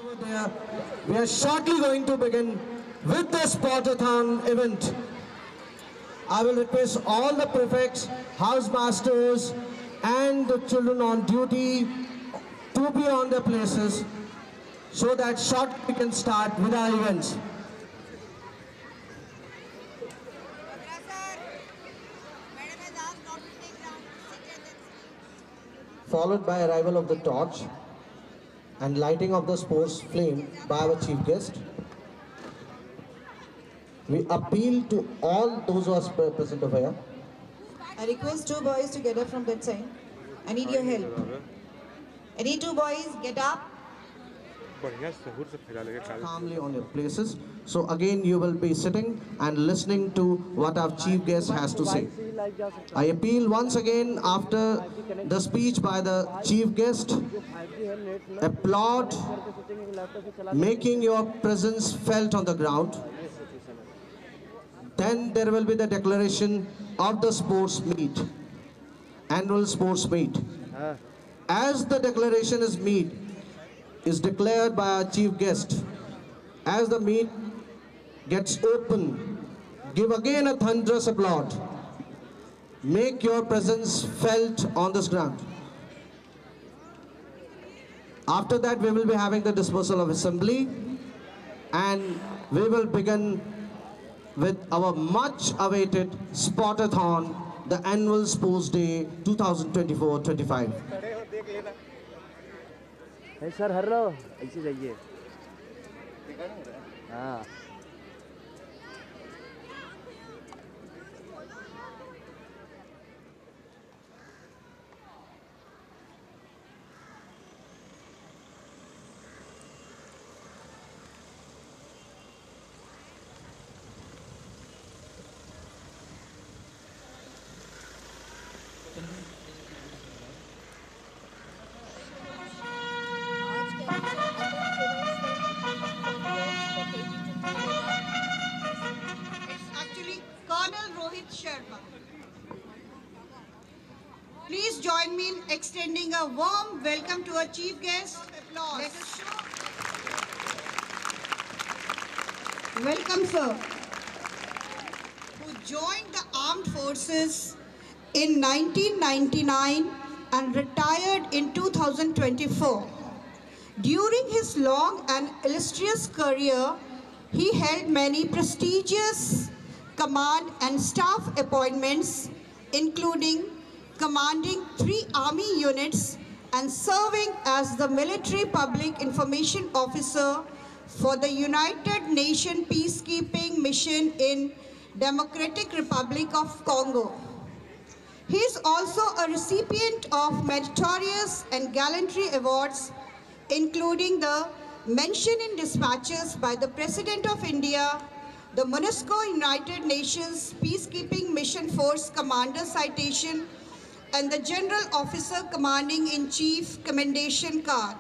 over there. We are shortly going to begin with the Sportathon event. I will request all the prefects, house masters and the children on duty to be on their places so that shortly we can start with our events. Followed by arrival of the torch and lighting of the sports flame by our chief guest. We appeal to all those who are present over here. I request two boys to get up from that side. I need your help. Any two boys get up? Calmly on your places. So again you will be sitting and listening to what our chief guest has to say. I appeal once again after the speech by the chief guest, applaud, making your presence felt on the ground. Then there will be the declaration of the sports meet, annual sports meet. As the declaration is declared by our chief guest, as the meet gets open, give again a thunderous applaud. Make your presence felt on this ground. After that we will be having the dispersal of assembly and we will begin with our much awaited Sportathon, the annual sports day 2024-25. Sir हर लो ऐसे जाइए हाँ Please join me in extending a warm welcome to our chief guest. Applause. Let us show. Welcome, sir, who joined the armed forces in 1999 and retired in 2024. During his long and illustrious career, he held many prestigious command and staff appointments, including commanding 3 army units and serving as the military public information officer for the United Nations peacekeeping mission in Democratic Republic of Congo. He is also a recipient of meritorious and gallantry awards, including the Mention in Dispatches by the President of India, the MONUSCO United Nations Peacekeeping Mission Force Commander Citation, and the General Officer Commanding-in-Chief Commendation Card.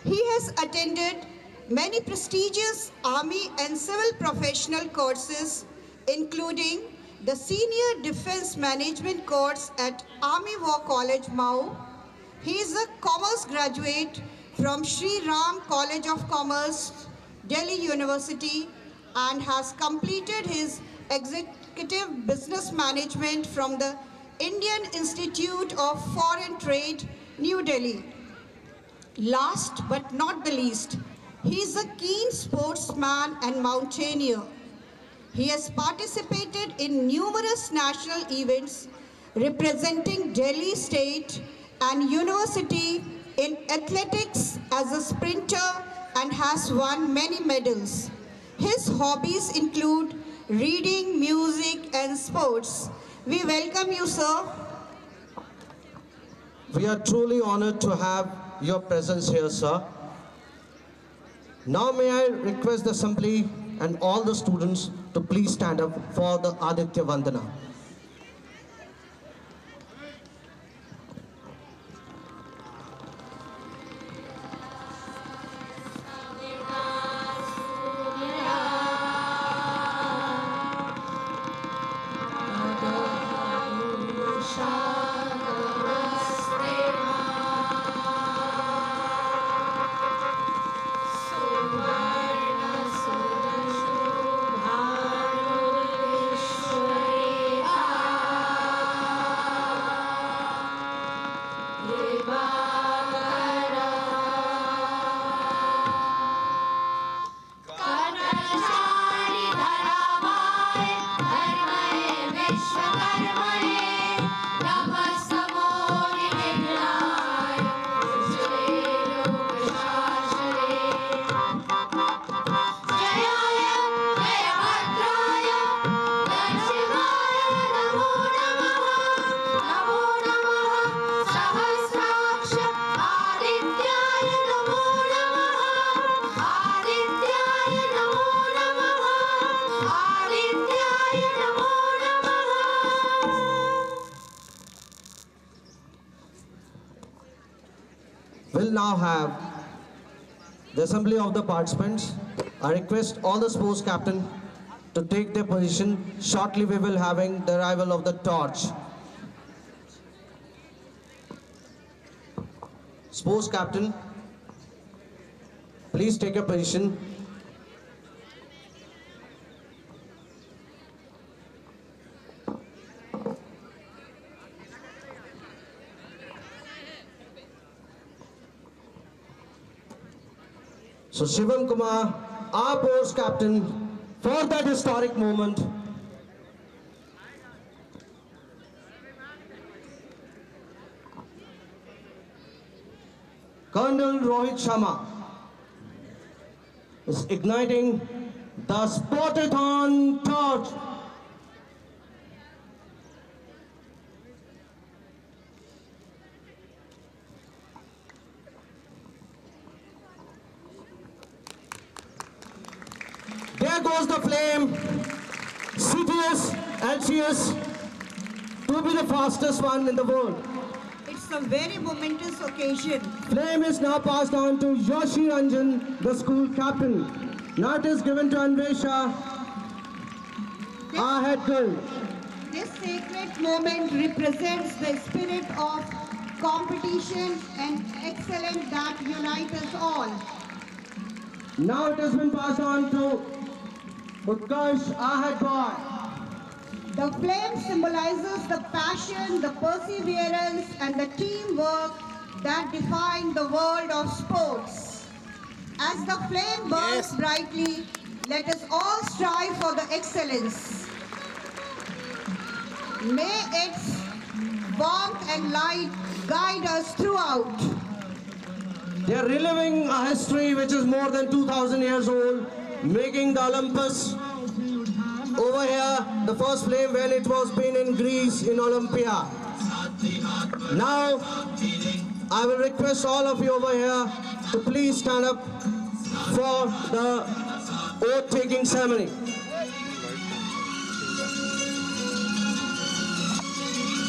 He has attended many prestigious Army and civil professional courses, including the Senior Defense Management course at Army War College, Mau. He is a commerce graduate from Sri Ram College of Commerce, Delhi University, and has completed his executive business management from the Indian Institute of Foreign Trade, New Delhi. Last but not the least, he is a keen sportsman and mountaineer. He has participated in numerous national events representing Delhi State and University in athletics as a sprinter and has won many medals. His hobbies include reading, music, and sports. We welcome you, sir. We are truly honored to have your presence here, sir. Now may I request the assembly and all the students to please stand up for the Aditya Vandana. now have the assembly of the participants. I request all the sports captain to take their position. Shortly we will having the arrival of the torch. Sports captain, please take your position. So Shivam Kumar, our post captain for that historic moment. Colonel Rohit Sharma is igniting the Sportathon torch. There goes the flame. CTS, LCS, to be the fastest one in the world. It's a very momentous occasion. Flame is now passed on to Yoshi Ranjan, the school captain. Now it is given to Anvesha, our head girl. This sacred moment represents the spirit of competition and excellence that unites us all. Now it has been passed on to Utkarsh, our head boy. The flame symbolizes the passion, the perseverance, and the teamwork that define the world of sports. As the flame burns brightly, let us all strive for the excellence. May its warmth and light guide us throughout. They are reliving a history which is more than 2,000 years old, making the Olympus. Over here, the first flame when it was been in Greece in Olympia. Now, I will request all of you over here to please stand up for the oath-taking ceremony.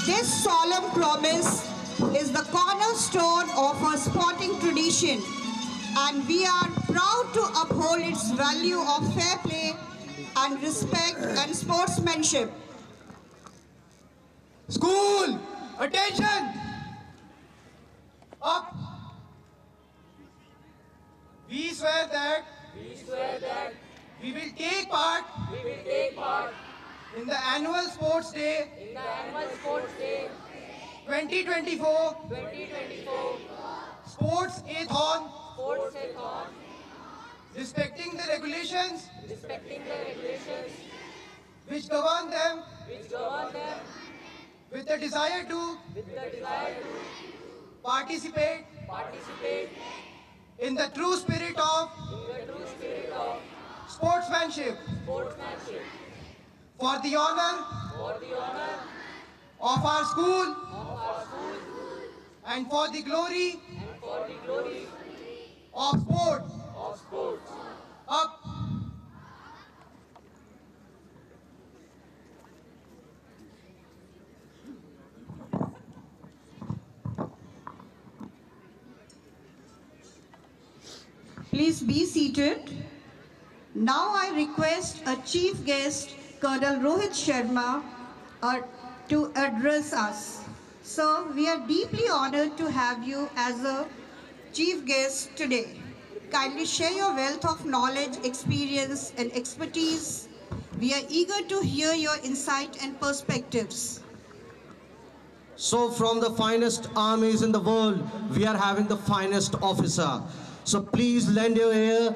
This solemn promise is the cornerstone of our sporting tradition, and we are proud to uphold its value of fair play and respect and sportsmanship. School, attention! Up! We swear that we will take part in the annual sports day 2024 Sports-a-thon, respecting the regulations which govern them with the desire to participate in the true spirit of sportsmanship for the honor of our school and for the glory of sport. Up. Please be seated. Now I request a chief guest, Colonel Rohit Sharma, to address us. Sir, we are deeply honored to have you as a chief guest today. Kindly share your wealth of knowledge, experience, and expertise. We are eager to hear your insight and perspectives. So from the finest armies in the world, we are having the finest officer. So please lend your ear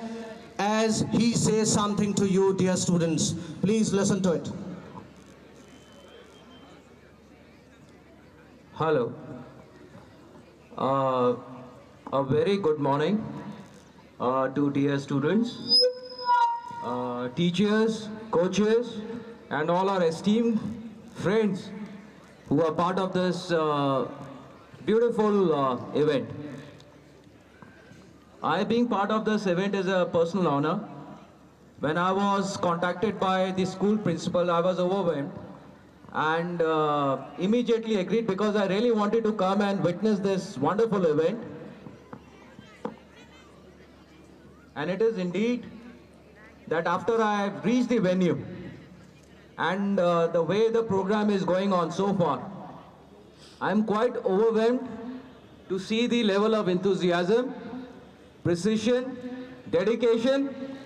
as he says something to you, dear students. Please listen to it. Hello. A very good morning to dear students, teachers, coaches, and all our esteemed friends who are part of this beautiful event. I being part of this event is a personal honor. When I was contacted by the school principal, I was overwhelmed and immediately agreed because I really wanted to come and witness this wonderful event. And it is indeed that after I have reached the venue and the way the program is going on so far, I am quite overwhelmed to see the level of enthusiasm, precision, dedication,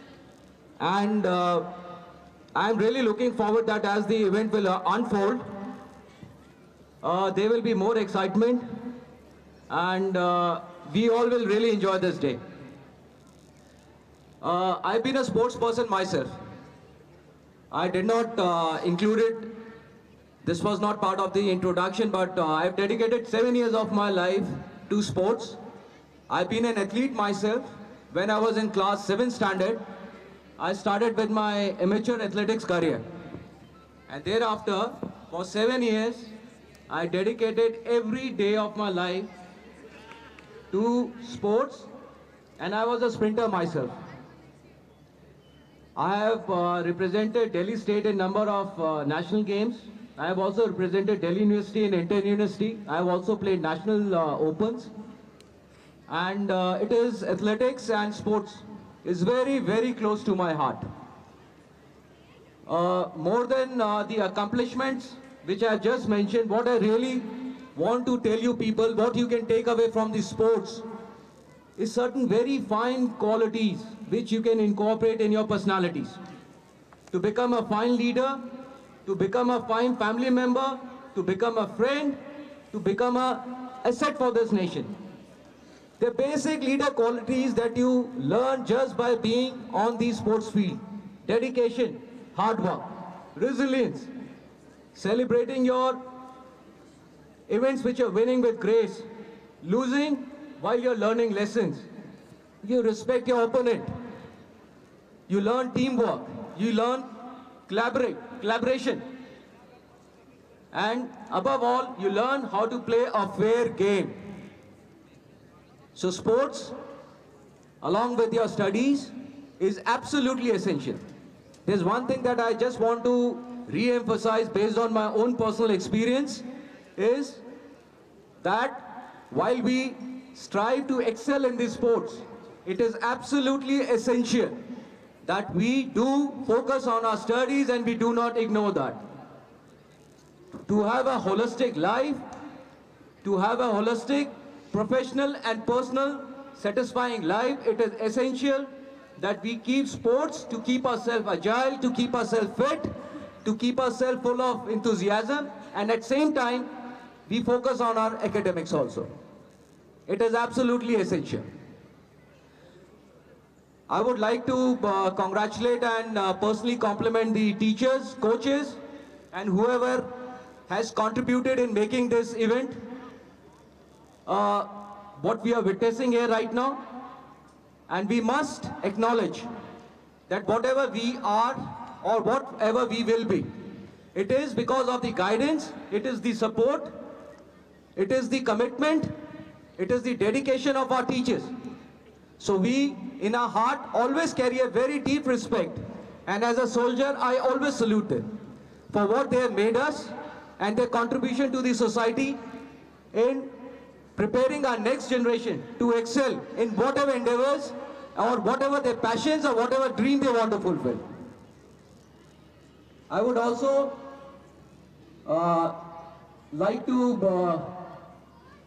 and I am really looking forward that as the event will unfold, there will be more excitement, and we all will really enjoy this day. I've been a sports person myself. I did not include it. This was not part of the introduction, but I've dedicated 7 years of my life to sports. I've been an athlete myself. When I was in class 7th standard, I started with my amateur athletics career. And thereafter, for 7 years, I dedicated every day of my life to sports, and I was a sprinter myself. I have represented Delhi State in number of national games. I have also represented Delhi University in inter-university. I have also played national opens. And it is athletics and sports is very, very close to my heart. More than the accomplishments which I have just mentioned, what I really want to tell you people, what you can take away from the sports is certain very fine qualities which you can incorporate in your personalities. To become a fine leader, to become a fine family member, to become a friend, to become an asset for this nation. The basic leader qualities that you learn just by being on the sports field. Dedication, hard work, resilience, celebrating your events which you're winning with grace, losing while you're learning lessons. You respect your opponent. You learn teamwork. You learn collaboration. And above all, you learn how to play a fair game. So sports, along with your studies, is absolutely essential. There's one thing that I just want to re-emphasize based on my own personal experience is that while we strive to excel in these sports, it is absolutely essential that we do focus on our studies and we do not ignore that. To have a holistic life, to have a holistic, professional and personal satisfying life, it is essential that we keep sports to keep ourselves agile, to keep ourselves fit, to keep ourselves full of enthusiasm, and at the same time, we focus on our academics also. It is absolutely essential. I would like to congratulate and personally compliment the teachers, coaches, and whoever has contributed in making this event what we are witnessing here right now. And we must acknowledge that whatever we are or whatever we will be, it is because of the guidance, it is the support, it is the commitment, it is the dedication of our teachers. So we, in our heart, always carry a very deep respect. And as a soldier, I always salute them for what they have made us and their contribution to the society in preparing our next generation to excel in whatever endeavors or whatever their passions or whatever dream they want to fulfill. I would also like to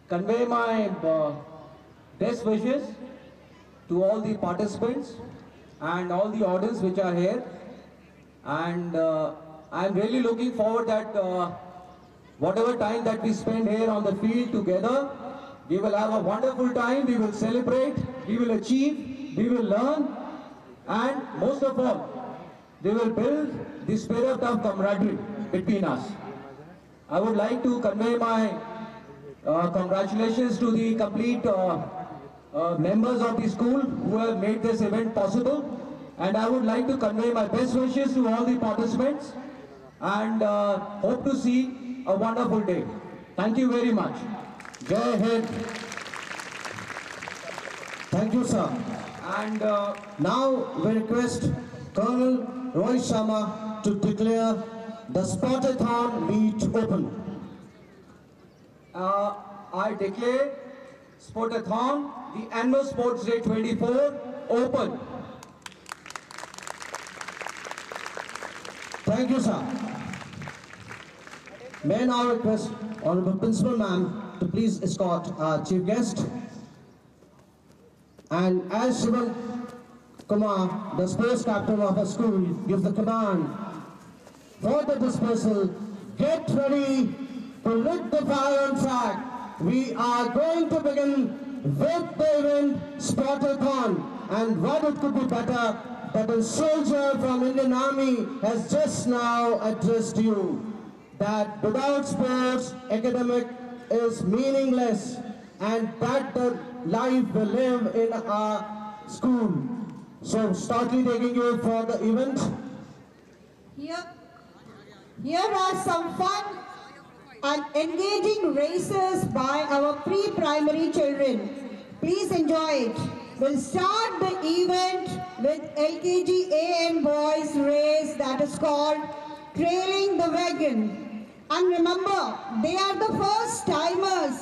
convey my best wishes to all the participants and all the audience which are here. And I'm really looking forward that whatever time that we spend here on the field together, we will have a wonderful time, we will celebrate, we will achieve, we will learn, and most of all, they will build the spirit of camaraderie between us. I would like to convey my congratulations to the complete members of the school who have made this event possible, and I would like to convey my best wishes to all the participants and hope to see a wonderful day. Thank you very much. Jai Hind. Thank you, sir. And Now we request Colonel Rohit Sharma to declare the Sportathon meet open. I declare Sportathon, the annual Sports Day 24, open. Thank you, sir. May I now request Honorable Principal Ma'am to please escort our chief guest. And as Shivam Kumar, the sports captain of our school, gives the command for the dispersal, get ready to lit the fire on track. We are going to begin with the event Spotathon. And what it could be better that a soldier from Indian Army has just now addressed you that without sports, academic is meaningless, and that the life we live in our school. So, shortly taking you for the event. Here are some fun and engaging races by our pre-primary children. Please enjoy it. We'll start the event with LKG AN boys race that is called Trailing the Wagon. And remember, they are the first timers.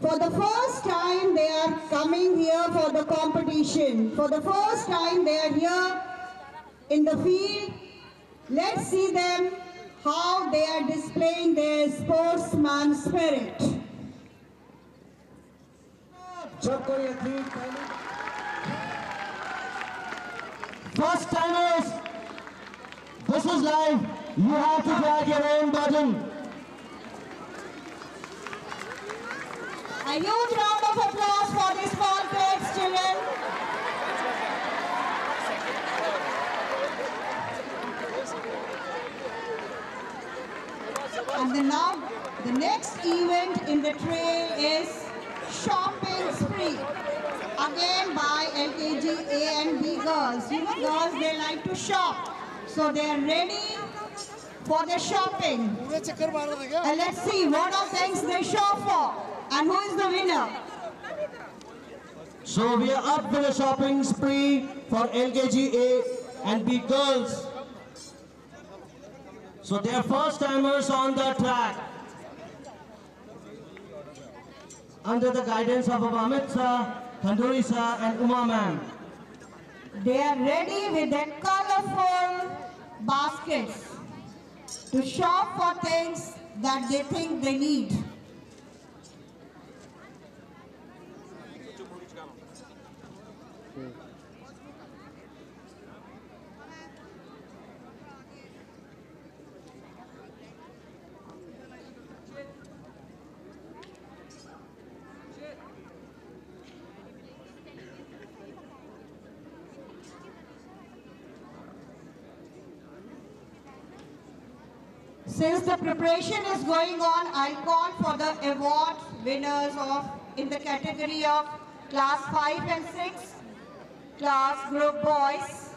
For the first time they are coming here for the competition. For the first time they are here in the field. Let's see them how they are displaying their sportsman spirit. First timers, this is live. You have to drag your own button. A huge round of applause for these small kids, children. And now, the next event in the trail is Shopping Spree. Again by LKG A and B girls. You know, girls, they like to shop. So they are ready for the shopping. And let's see what all things they shop for. And who is the winner? So we are up with a shopping spree for LKG A and B girls. So they are first timers on the track. Under the guidance of Amit sir, Thanduri sir and Uma ma'am. They are ready with their colorful baskets to shop for things that they think they need. Since the preparation is going on, I'll call for the award winners in the category of class 5 and 6, class group boys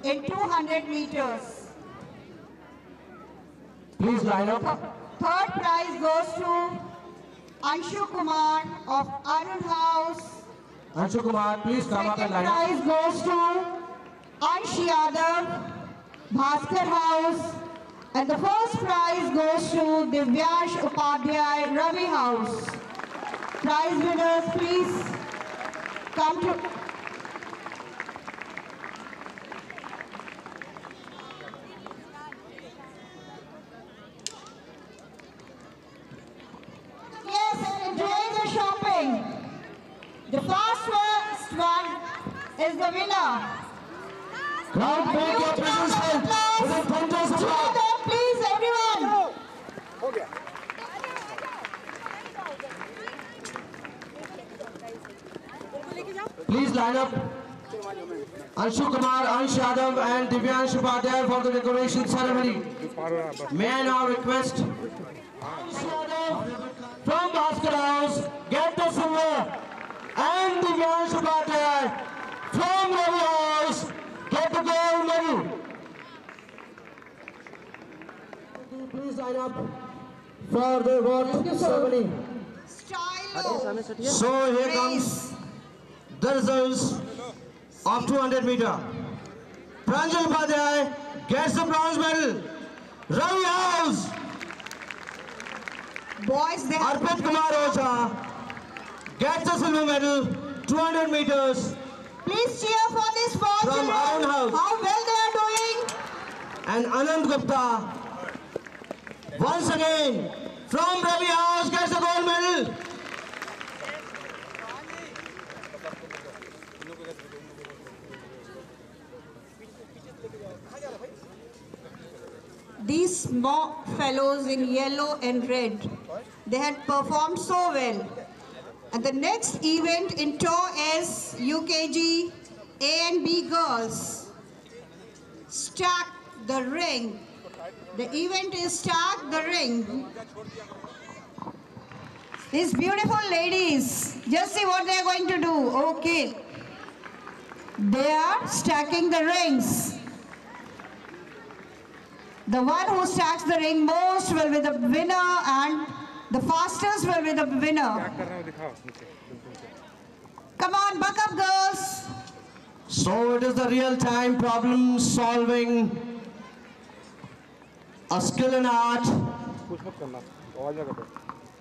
in 200 meters. Please line up. Third prize goes to Anshu Kumar of Arun House. Anshu Kumar, please come up and Second line up. prize goes to Ansh Yadav, Bhaskar House. And the first prize goes to Divyansh Upadhyay, Ravi House. Prize winners, please come to... Yes, enjoy the shopping. The first one is the winner. Crowd, make your presence felt with a thunderous applause. Please, everyone. Please line up. Anshu Kumar, Ansh Yadav and Divyansh Upadhyay for the decoration ceremony. May I now request from Bhaskar House, get the silver, and Divyansh Upadhyay from Ravi House, get the gold medal. Please line up for the award ceremony. So here comes the results of 200 meter. Pranjal Upadhyay gets the bronze medal. Ravi House. Boys, they have... Arpit Kumar Ocha gets the silver medal, 200 meters. Please cheer for this ball From children. Arun House. How well they are doing. and Anand Gupta. Once again, from Ravi House gets the gold medal. These small fellows in yellow and red, they had performed so well. And the next event in tow is UKG A and B girls. Stack the ring. The event is Stack the Ring. These beautiful ladies, just see what they are going to do. Okay. They are stacking the rings. The one who stacks the ring most will be the winner and the fastest will be the winner. Come on, buck up girls. So it is the real-time problem solving, a skill and art,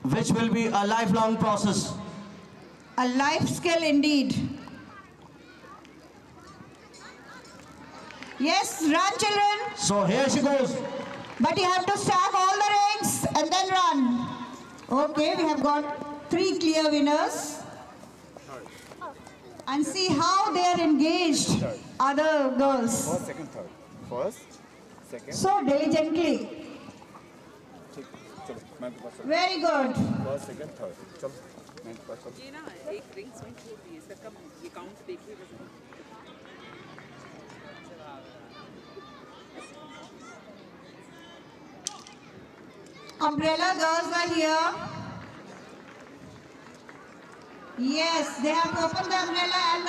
which will be a lifelong process. A life skill indeed. Yes, run children. So here she goes. But you have to stack all the rings and then run. Okay, we have got 3 clear winners. And see how they are engaged, other girls. First, second, third. First, second. So diligently. चलो मैं तो बस Very good. First second third चलो मैं तो बस ये ना एक ड्रिंक्स में छोड़ दिए इसका कम ये काउंट देखिए बस Umbrella girls are here. Yes, they have opened the umbrella and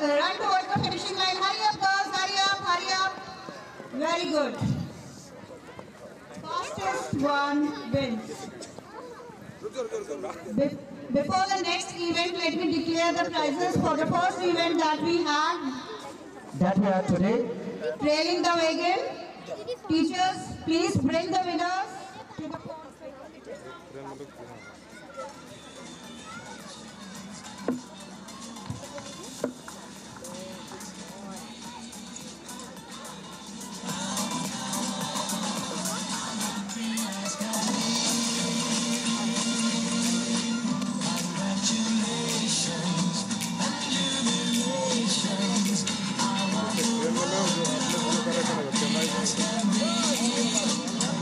run towards the finishing line. Hurry up girls, hurry up, hurry up. Very good. Fastest one wins. Before the next event, let me declare the prizes for the first event that we had today. trailing the wagon. Teachers, please bring the winners to the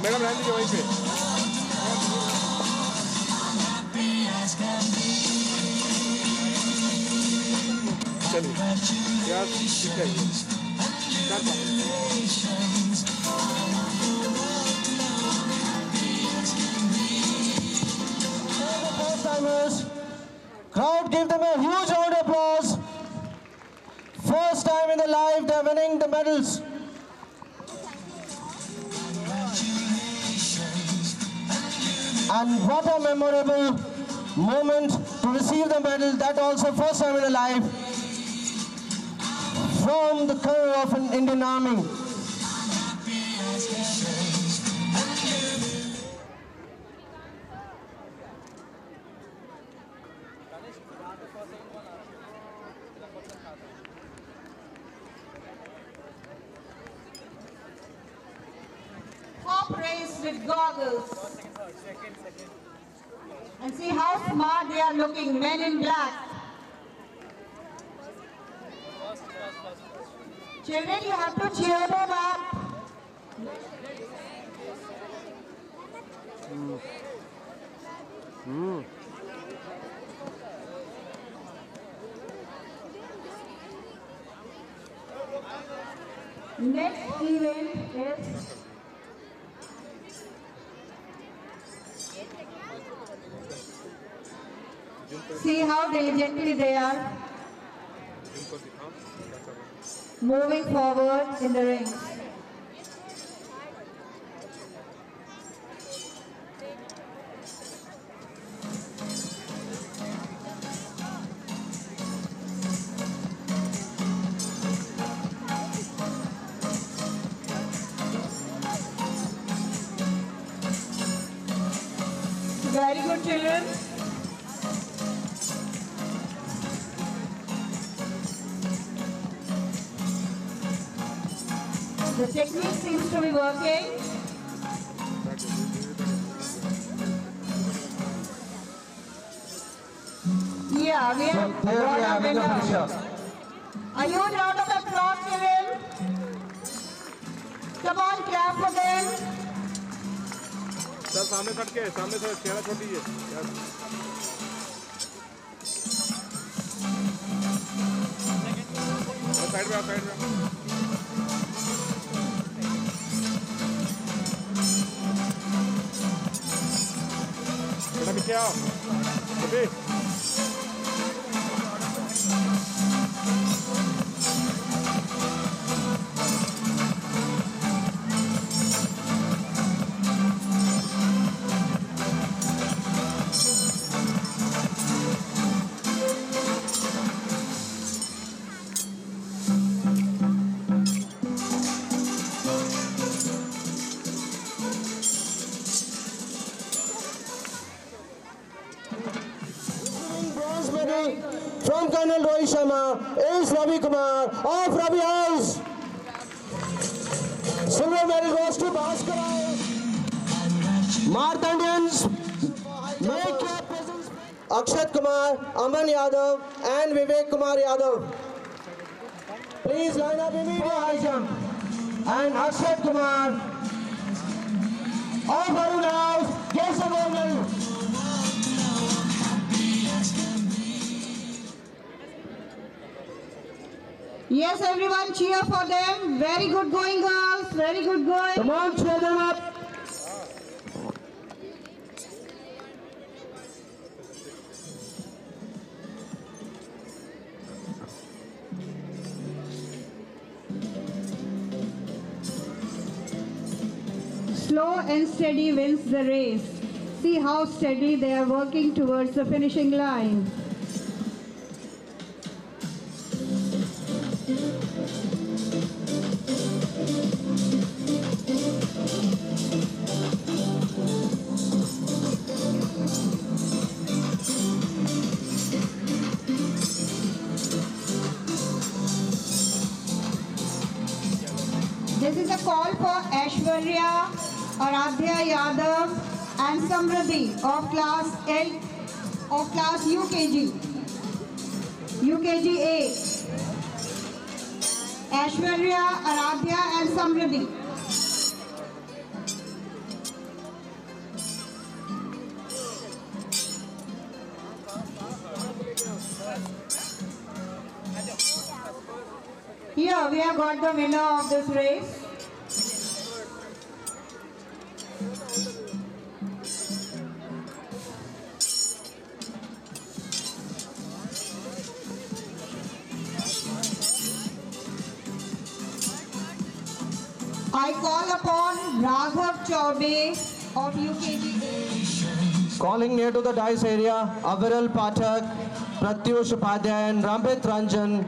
madam रहने दीजिए वहीं पे चलिए यार ठीक है First timers, crowd give them a huge round of applause. First time in their life they're winning the medals. And what a memorable moment to receive the medal, that also first time in their life, from the color of an Indian Army. top race with goggles. And see how smart they are looking, men in black. Children, you have to cheer them up. Next event is see how diligently they are moving forward in the rings. Very good, children. The technique seems to be working. Yeah, we have There we have the finisher. A huge round of applause to him. Come on, clap for them. Sir सामने cut के सामने से चेहरा छोड़ दीजिए side में आओ side में बेटा पीछे आओ अभी Bronze medal from Colonel Rohit Sharma is Ravi Kumar of Ravi House. Silver medal goes to Bhaskar. Marthandians, make your presence. Akshat Kumar, Aman Yadav and Vivek Kumar Yadav. Please line up immediately high jump. And Akshat Kumar of Varun House gets a gold medal. Yes, everyone cheer for them. Very good going, girls. Very good going. Come on, cheer them up. Slow and steady wins the race. See how steady they are working towards the finishing line. This is a call for Aishwarya, Aradhya Yadav and Samriddhi of class UKG. UKG A. Aishwarya, Aradhya and Samriddhi. Here we have got the winner of this race. I call upon Raghav Chaube of UKG. Calling near to the dice area, Aviral Pathak, Pratyush Upadhyay and Ramit Ranjan,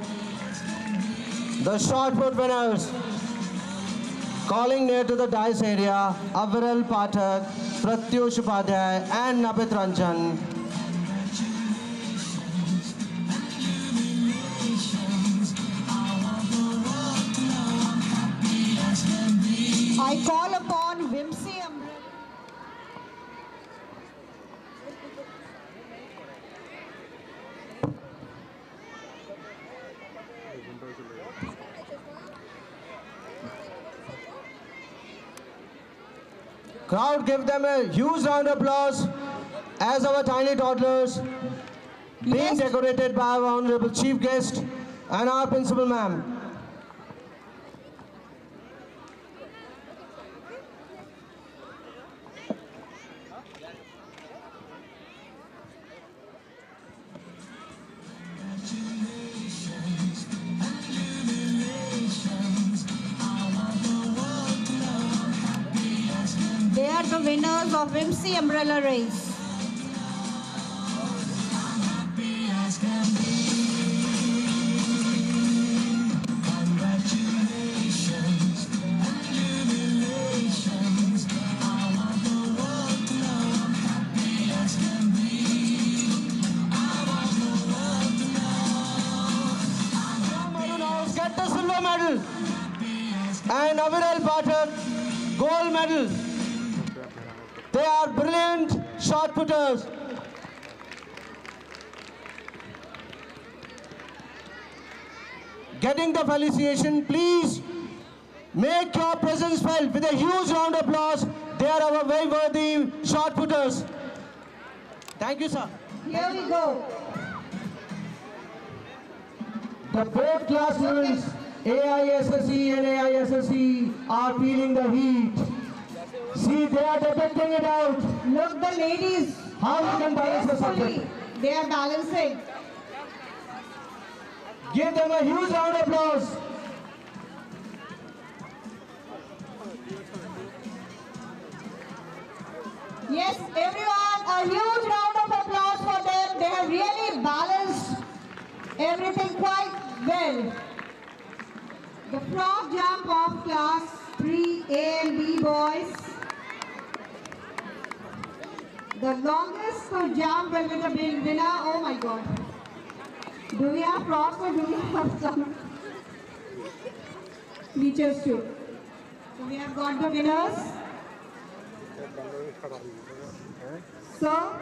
the shot put winners. Calling near to the dice area, Aviral Pathak, Pratyush Upadhyay and Namit Ranjan. I call upon Vimsi Amrit. Crowd, give them a huge round of applause as our tiny toddlers being decorated by our honorable chief guest and our principal ma'am. They are the winners of Vimsi Umbrella Race. Get the silver medal. and Aviral Pathak, gold medal. They are brilliant shot putters. Getting the felicitation, please make your presence felt with a huge round of applause. They are our very worthy shot putters. Thank you, sir. Here we go. The both class students, AISSE and AISSE, are feeling the heat. See, they are depicting it out. Look, the ladies. How you can balance the Gracefully, subject? they are balancing. Give them a huge round of applause. Yes, everyone, a huge round of applause for them. They have really balanced everything quite well. The frog jump of class 3A and B boys. The longest to jump will be the big winner. Oh my God. Do we have frogs or do we have some creatures too? So we have got the winners. So,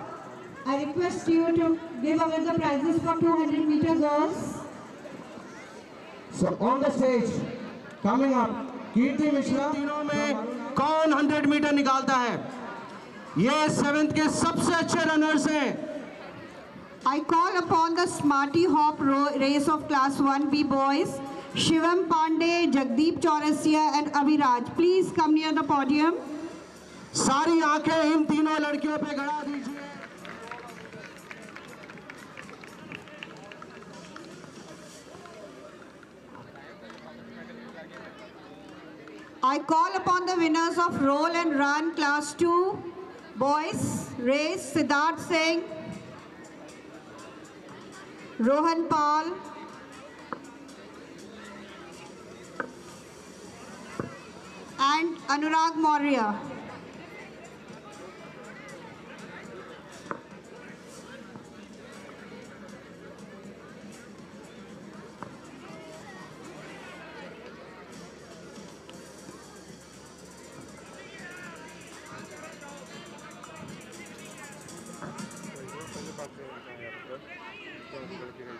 I request you to give away the prizes for 200-meter girls. So on the stage, coming up, कीर्ति मिश्रा तीनों में कौन 100 metre निकालता है? ये 7th के सबसे अच्छे runners हैं. I call upon the Smarty Hop race of class 1B boys, Shivam Pandey, Jagdeep Chaurasia and Abhiraj. Please come near the podium. सारी आंखें इन तीनों लड़कियों पे गड़ा दीजिए. I call upon the winners of roll and run class 2 boys race, Siddharth Singh, Rohan Pal, and Anurag Maurya.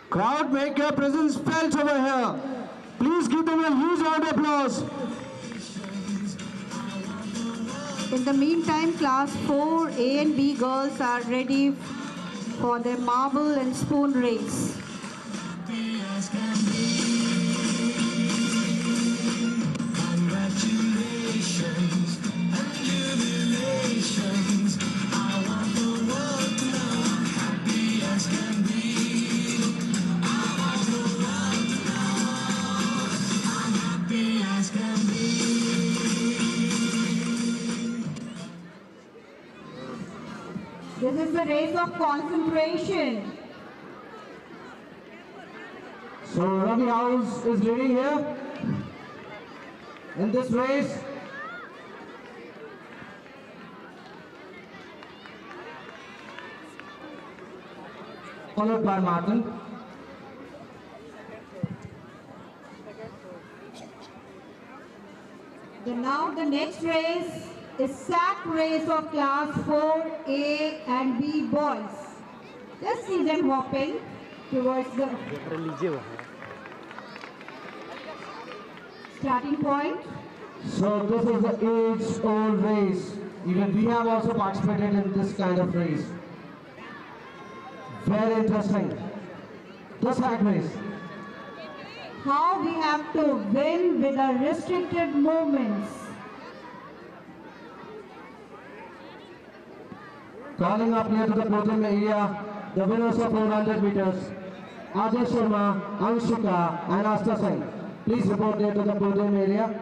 Crowd, make your presence felt over here. Please give them a huge round of applause. In the meantime, class 4A and B girls are ready for their marble and spoon race. This is the race of concentration. So Ravi House is leading here in this race. Followed by Martin. Now the next race is sack race of class 4A and B boys. Let's see them hopping towards the starting point. So this is the age-old race. Even we have also participated in this kind of race. Very interesting. The sack race. How we have to win with the restricted movements. Calling up here to the podium area, the winners of 400 meters, Ajay Sharma, Anshika and Asta Singh. Please report there to the podium area.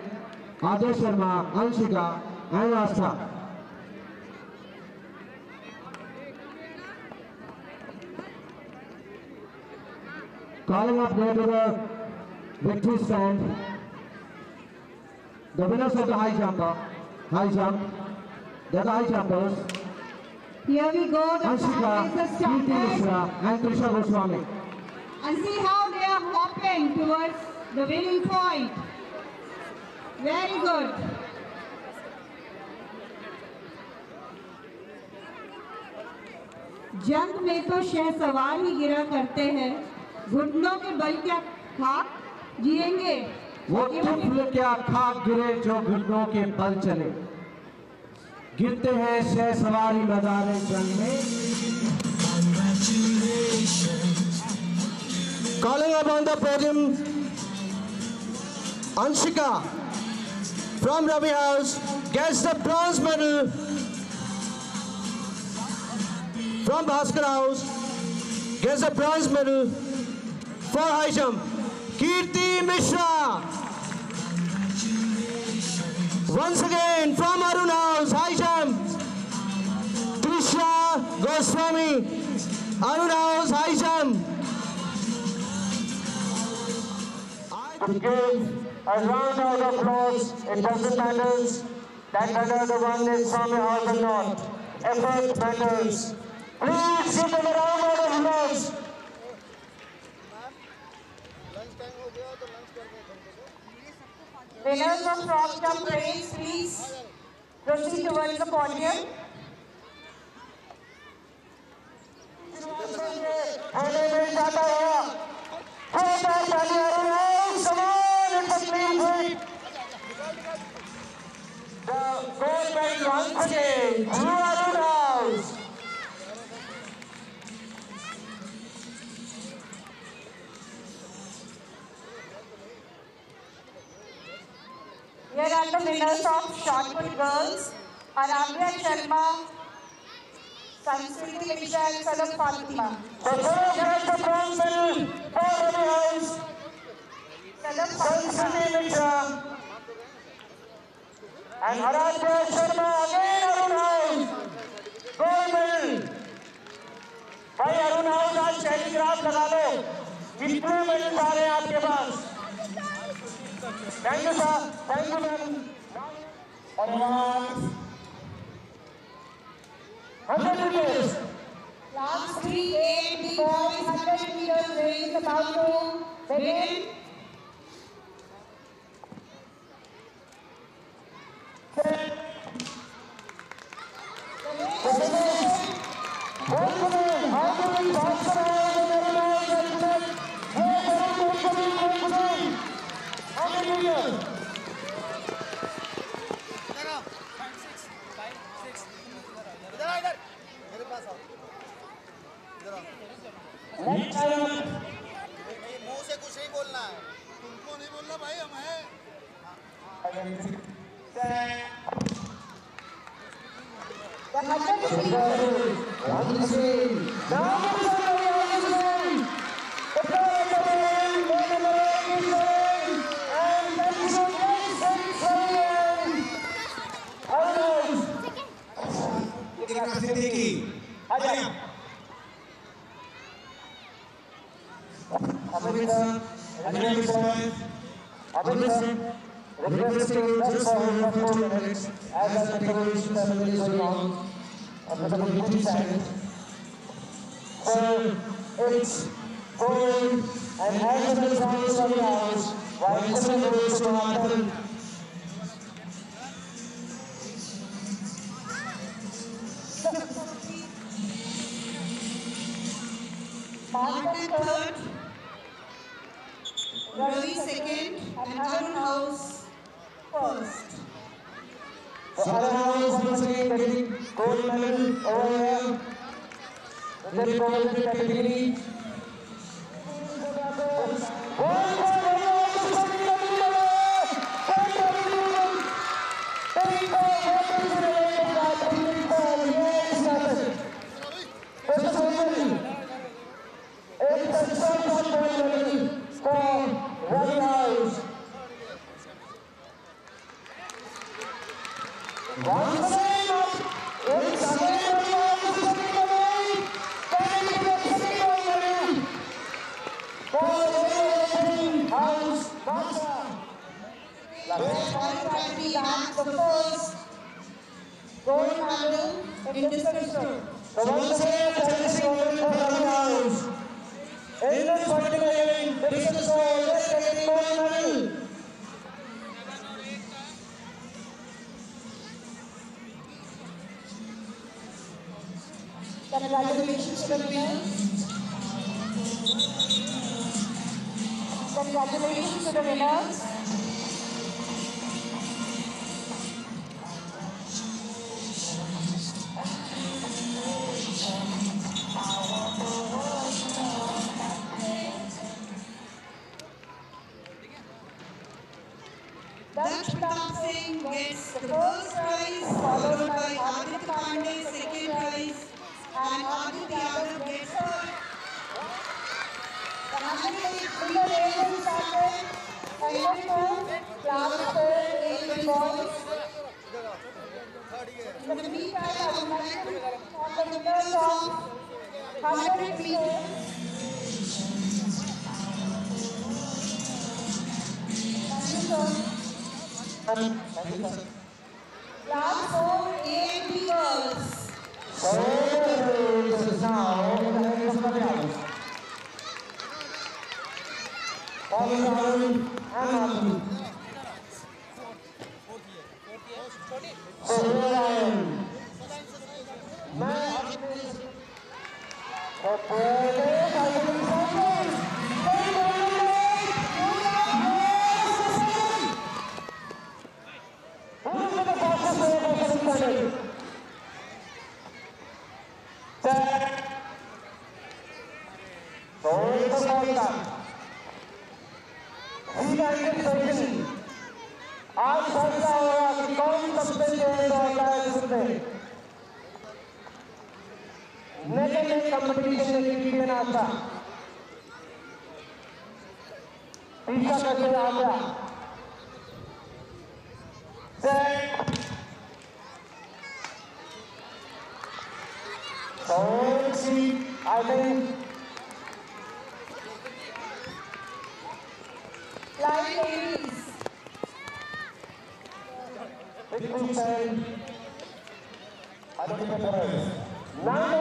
Ajay Sharma, Anshika and Asta. Calling up there to the victory stand, the winners of the high jump, they're the high jumpers. Here we go, the Anshika, sack race has Preeti started. Mishra and Trisha Goswami. And see how they are hopping towards the winning point. Very good. जंग में तो शहसवार ही गिरा करते हैं, घुटनों के बल क्या खाक जिएंगे। वो तुफल क्या खाक गिरे जो घुटनों के बल चले, गिरते हैं शहसवारी मैदान जंग में। Calling upon the podium, Anshika from Ravi House gets the bronze medal. From Bhaskar House gets a bronze medal for high jump. Kirti Mishra. Once again from Arun House, high jump. Trisha Goswami, Arun House, high jump. To give a round of applause, it doesn't matter that whether the one is from your house or not. Effort matters. Please give them a round of applause. Winners of frog jump race, please proceed towards the podium. The gold medal once again to Arun House. Here are the winners of shot put girls, Aravya Sharma, Sanskriti Mishra and Salam Fatima. The girls get the bronze medal for Arun House. Salam Fatima. Sanskriti Mishra and Aravya Sharma again Arun House. Gold medal. भाई Arun house आज telegraph लगा लो, कितने medal आ रहे हैं आपके पास। Thank you sir, thank you ma'am. और 100 meters. Last 3 boys 100 meters race about to begin. मुंह से कुछ नहीं बोलना है, तुमको नहीं बोलना भाई, हम हैं। Requesting just for 2 minutes as the declaration ceremony is going on for the committee side. So it's going and as the song is coming out, while the ceremony is going to happen. Martin third, Ravi second, and Arun House first. So Arun House once again getting gold medal over here in the recorded category. The first gold medal in discus throw. So once again, the tennis moment for Arun House. In this particular event, discus throw is getting gold medal. Congratulations to the winners. Congratulations to the winners. Daksh Pratap Singh gets the first prize, followed by Aditya Pandey, second prize, and Aditya Yadav gets third. The 100 race is started. Class 4 age boys. In the meantime, I would like to inform the winners of 100 meters. Class 4 A and B girls. This is now in the hands of the girls. Oliver and Martin. So here I am. आज फैसला होगा कि कौन सबसे तेज दौड़ता है इसमें national competition में कीजिए नाश्ता तीसरा कैसे आ गया I think Flying ladies. I don't think that's 9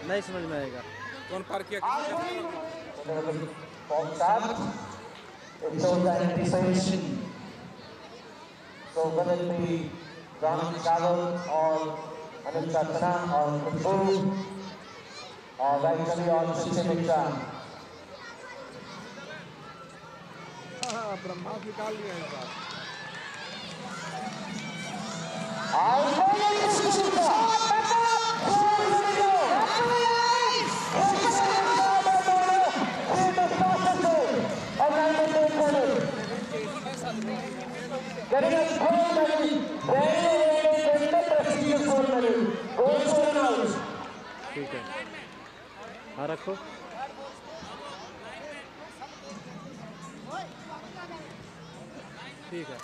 नहीं समझ में आएगा कौन पार किया It shows the anticipation. So whether it be Ronald Travel or Anil Chatana or Kutu or Vaikali or Shishamitra. Brahma निकाल लिया इस बार Getting a gold medal, very prestigious gold medal. Gold medal. ठीक है हाँ रखो ठीक है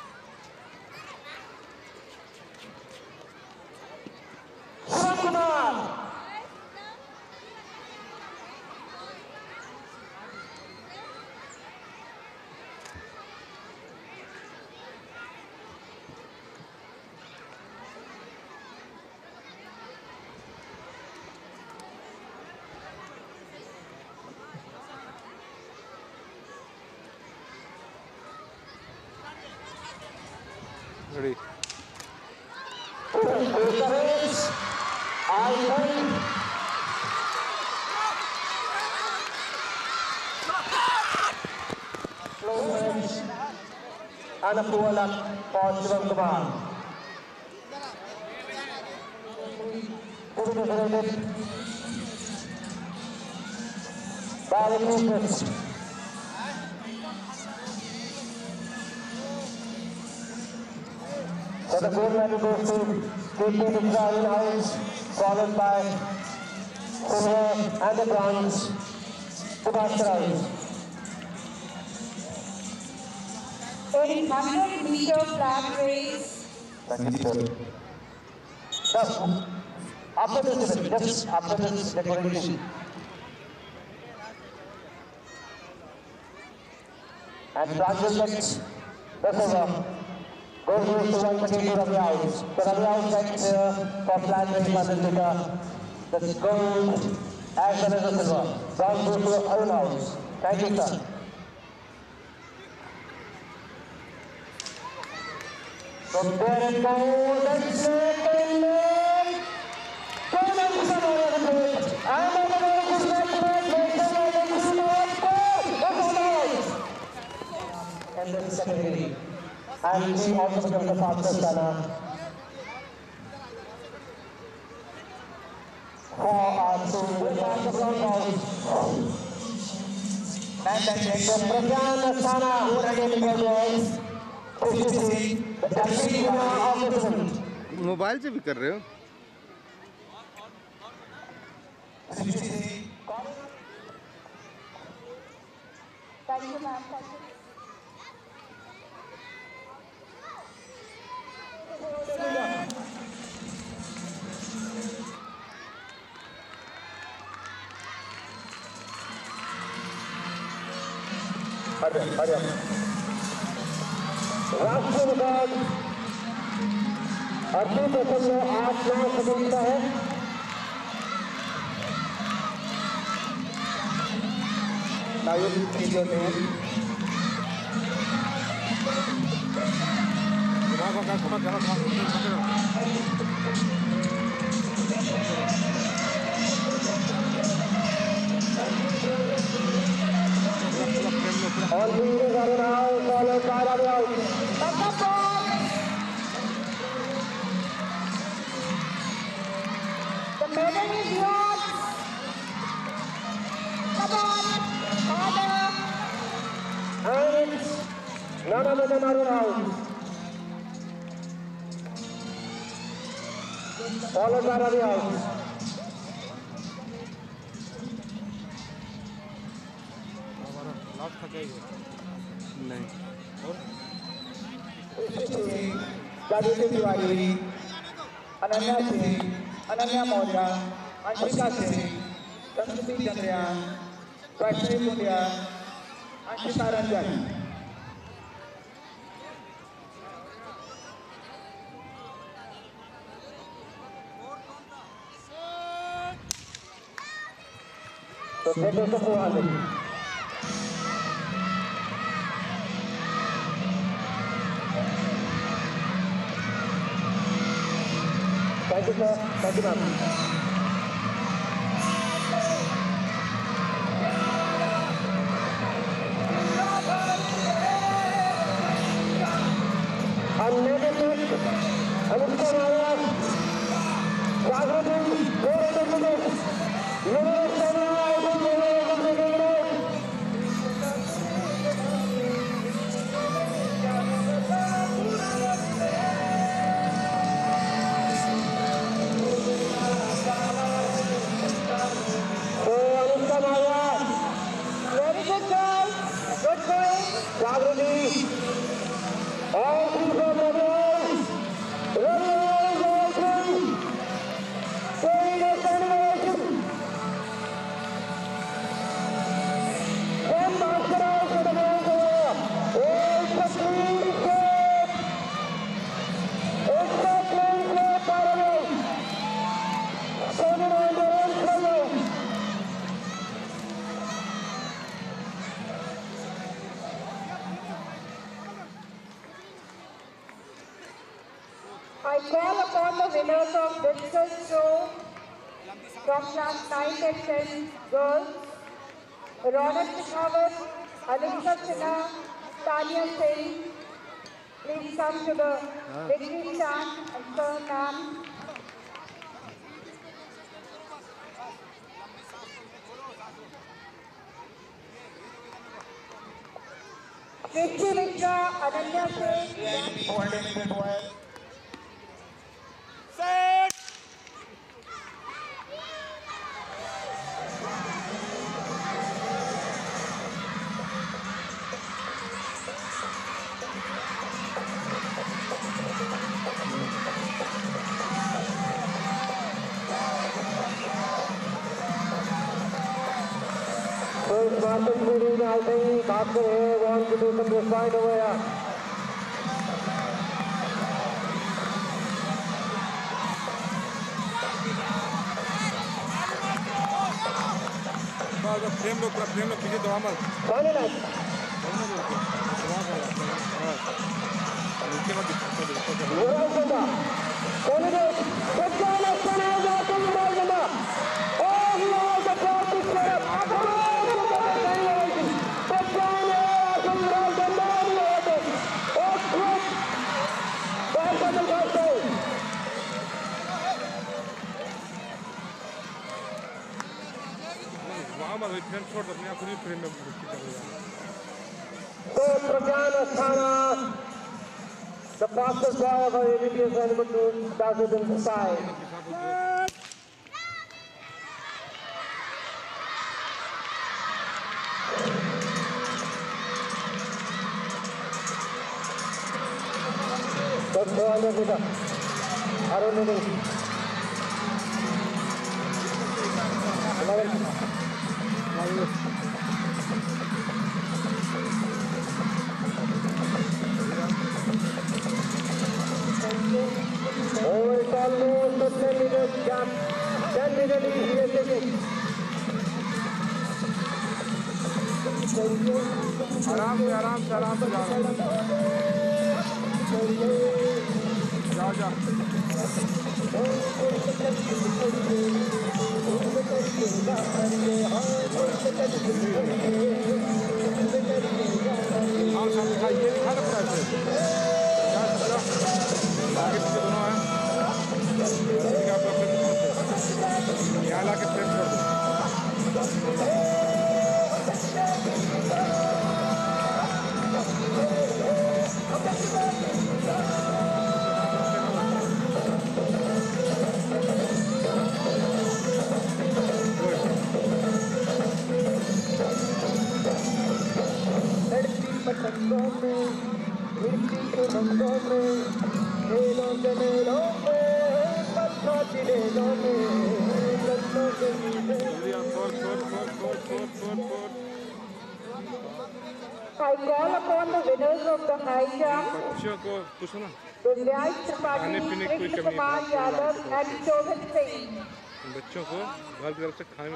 Ready. And a poor luck for Shivam Kumar. Barry Lucas. So the gold medal goes to KP Israel Hines, followed by silver and the bronze to Bhaskar. In 100-meter flag race. Just after this event, just after this declaration. And Pranjal gets the silver. Goes to 1 to Ravi House. So Ravi House gets for flag race 100 meter the gold as well as the silver. Bronze goes to Arun House. Thank you, sir. So there it goes, and snake in leg. Congratulations on the great. And on the way, in this category. And she also becomes the fastest runner for our team with the Bronze House. And then the Prashan Asthana, who again goes the deputy winner of this event. Mobile से भी कर रहे हो Thank you, ma'am. Thank you. Hurry up. राष्ट्रीय record 38.89 second का है। Now you take your name. All leaders are now followed by the out. The medal is yours. Come on, order. And it's none other than Arun House. Followed by Ravi House. नहीं Jagiti Tiwari, Ananya Singh, Ananya Maurya, Anshika Singh, Sanskruti Chandriya, Vaishnavi Pundia, Anshika Ranjan. So take us to 400. Thank you, sir. Thank you, ma'am. Very good girl. Good going. Jagrati, all three from Ravi, showing a celebration. One basket out for the goal. It's a clean save. It's a clean save by Ravi. Standing on their own solo. I call upon the winners of discus throw from class 9 and 10 girls, Ronak Shekhawat, Alisha Sinha, Tanya Singh. Please come to the victory stand and turn ma'am. Srishti Mishra, Ananya Singh. First Martin leading, I think Bhaskar here wants to do some respite over here. Frame लो, पूरा frame लो, पीछे दवा मत। नीचे मत frame छोड़ दो, अपने आप पूरी फ्रेम में the fastest guy of our ABPS animal team does it in 5. Good ball, Nidhi. Arun Nidhi. 11. Oh, it's almost a 10-minute gap. 10-minute easy taking. आराम से जाओ जा ये दिखा दो पूरा ऐसे आगे पीछे दोनों हैं यहाँ ला के फ्रेम कर दो पतंगों में मिट्टी के रंगों में खेलों के मेलों में पत्थर दिलों में लड़कों के I call upon the winners of the high jump, Divyaj Tripathi, Krishna Kumar Yadav and Shobhit Singh. बच्चों को घर की तरफ से खाने में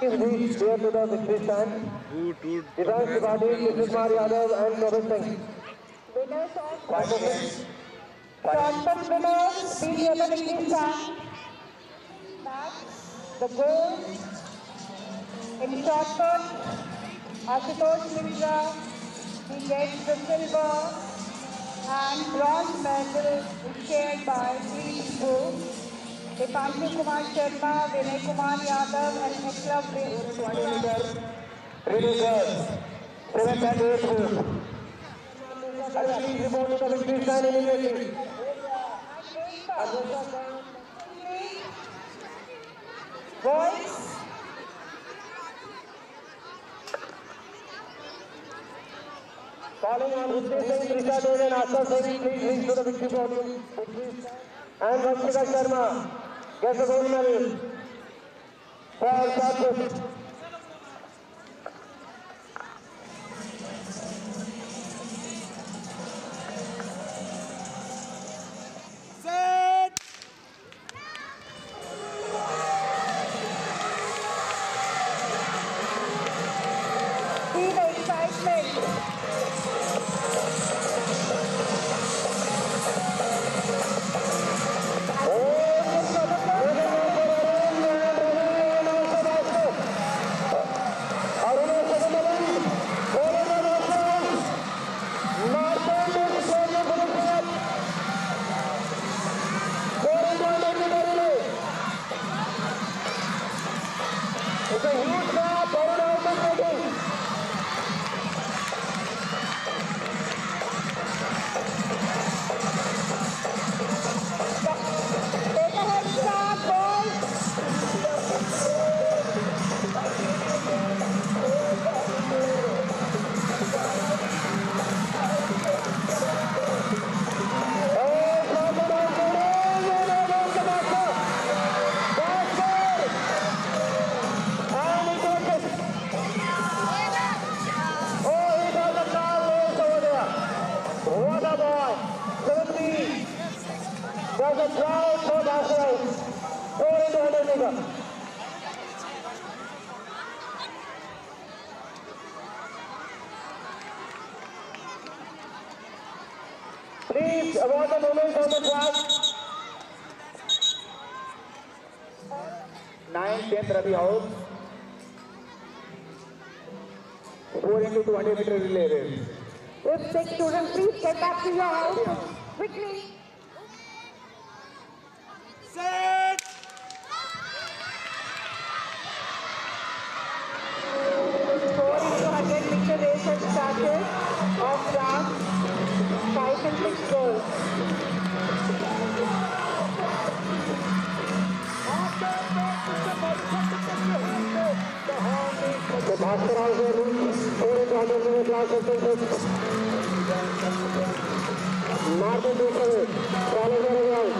बूट टूट Divyaj Tripathi, Krishna Kumar Yadav and Shobhit Singh. Winners of short-put winners, please able to stand. The gold in short-put, Ashutosh Mishra, he gets the silver and bronze medal is shared by three people. Dipanshu Kumar Sharma, Vinay Kumar Yadav and Eklav Vinay. Really good. 7 and 8. Actually, reported the victory stand immediately. Boys. Calling on Ruchi Singh, Trisha Dev and Asha Singh, please reach to the victory podium. And Vanshika Sharma gets the gold medal for shot put. See the excitement. It's a huge crowd, Varun out is take a head start, boys. There's a crowd for Bhaskar. 4 into 100 meter. award the moments on the track. 9th, 10th Ravi out. 4 into 20 meter relay race. If 6 students, please get back to your house quickly. Set! Four into 100 meter race has started of class 5 and 6 girls. The Bhaskar also rules 4 into 100 meter class of 6. Martin Dussault, follow the result.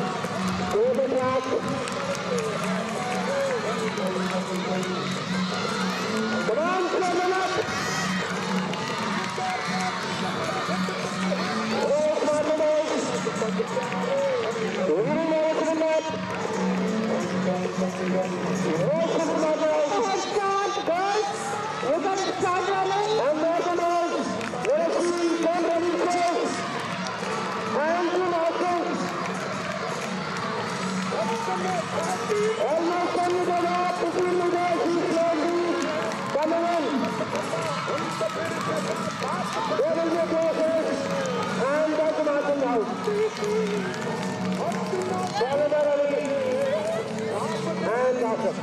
Go the track. Come on, slow them up. Race Martin Dussault. Leading the race to the net. Race to the net. Start, girls. You got to start running. And there's the nose. Let us see 10 running plays. And the markers. Almost on the top between the guys who slowly coming in. There will be a closest. And that's the marking out. Follow the running. And that's it.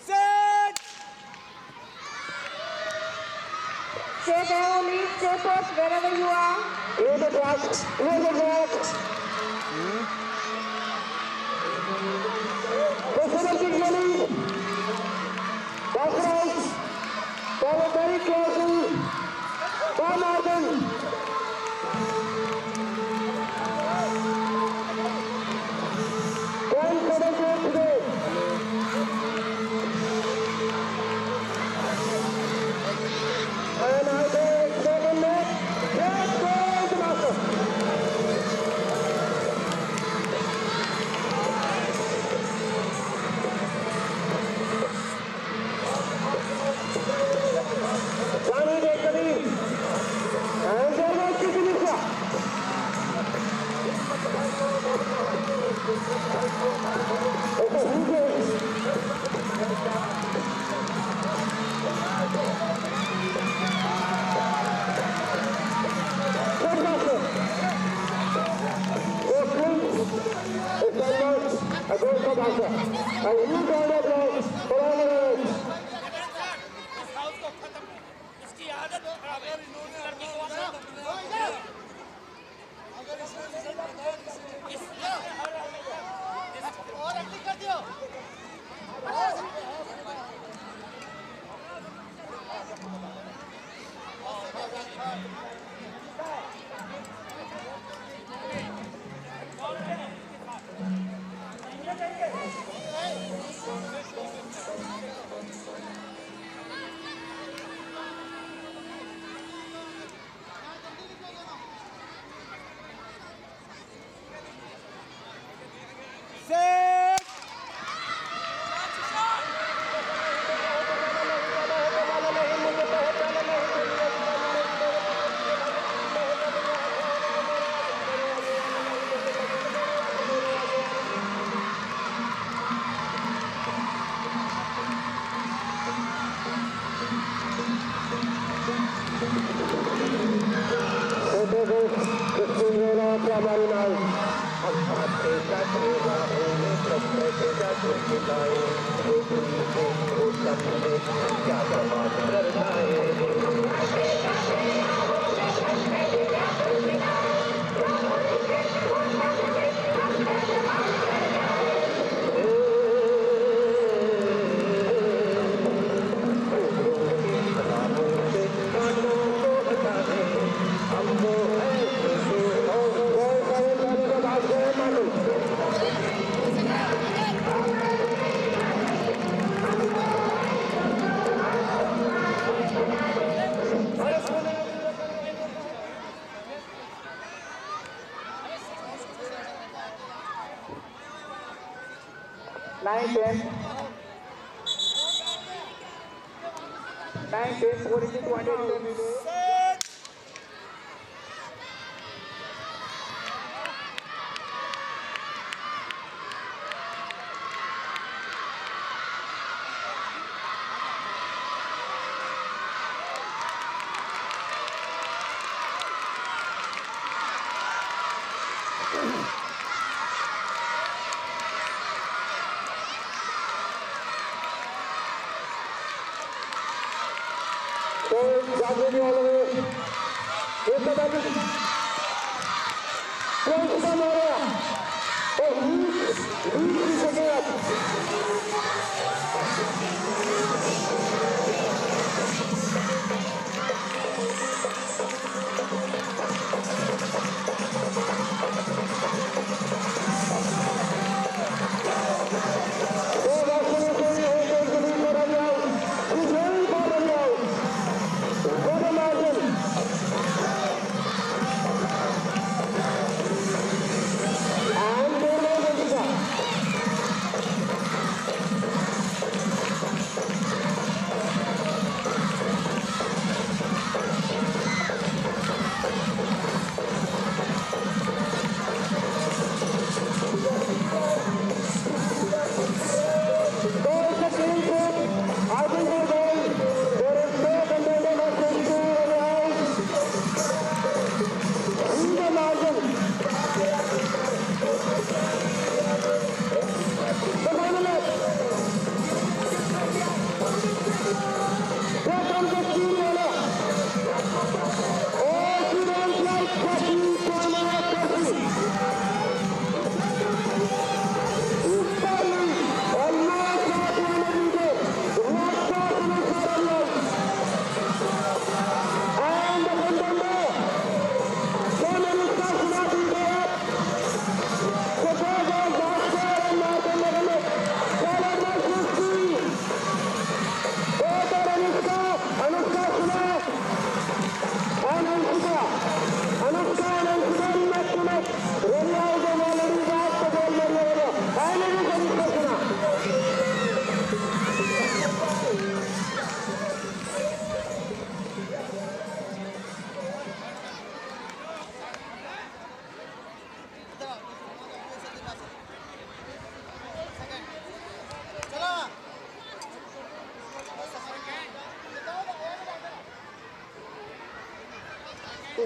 Set! Stay there only. Stay put wherever you are. Here's the track. Here's the track. President Gilly. That's right. Follow very closely. By Martin. Today. And I take second net. Let's go to Master. Johnny Dekani. And there goes Kikinisha. It's a huge race. Good Master. It's almost a goal for Master. A huge round of applause for all the race. Set! 9-10. 9-10, 42-20.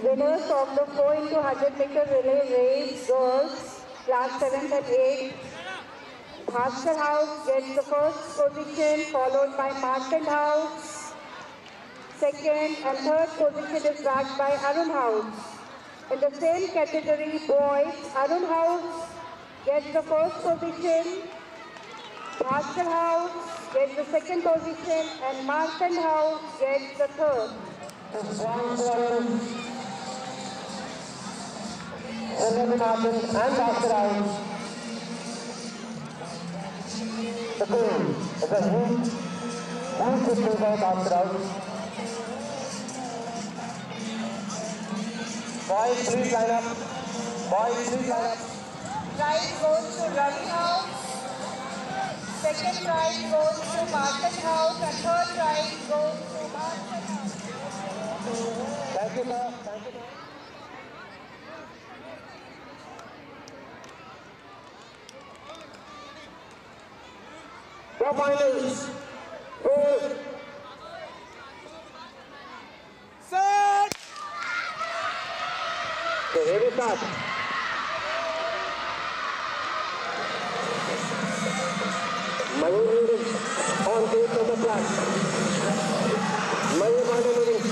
Winners of the 4 into 100 meter relay race, girls, class 7th and 8th. Bhaskar House gets the first position, followed by Martin House. Second and third position is bagged by Arun House. In the same category, boys, Arun House gets the first position. Bhaskar House gets the second position, and Martin House gets the third. Martin and Bhaskar House. The goal is a huge victory by Bhaskar House. Boys, please line up. Boys, please line up. Prize goes to Ravi House. Second prize goes to Martin House, and third prize goes to Martin House. Thank you, sir. Thank you, sir. The finals. Set. So ready, start. Mayur leading on page of the flag. Mayur Pandey leading.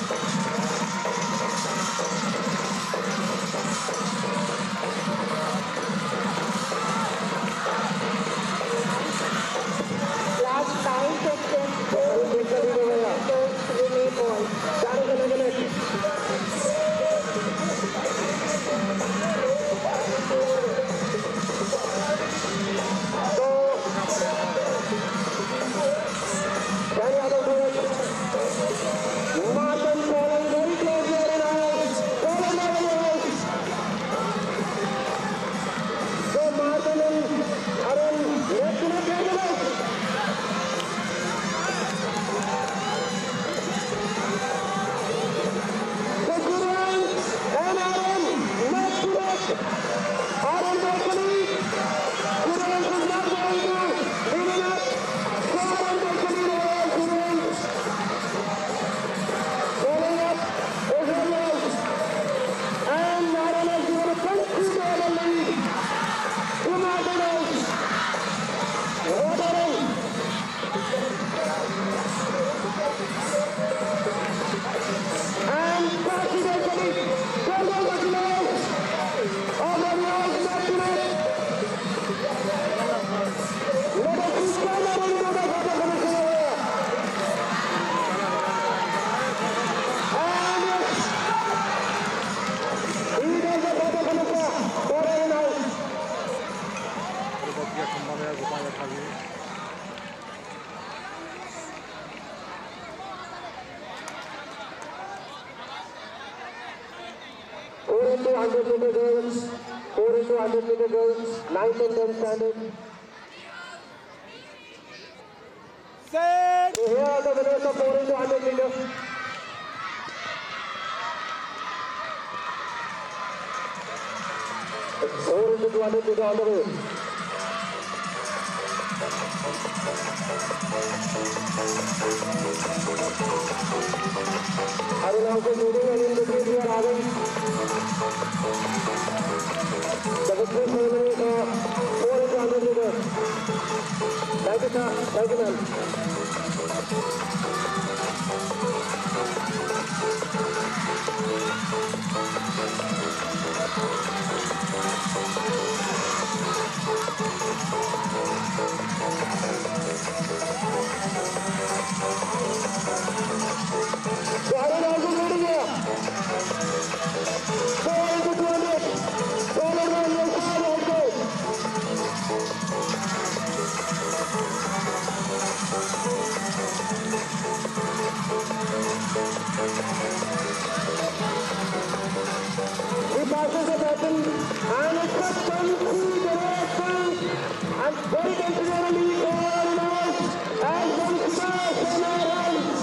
Last 9 seconds. Relay boys. So, 100-meter girls, 4 into 100-meter girls, 9th and 10th standard. Set. So here are the winners of 4 into 100 meters. Four into 200 meters on the way. Arun also leading and in between we are having the victory ceremony for 4 into 100 meters. Thank you, sir. Thank you, ma'am. So Arun also leading here. 4 into 200. Followed by Yosai also. He passes the baton and it's a 10-3 direction and very considerably all out as Vanshika Sena runs.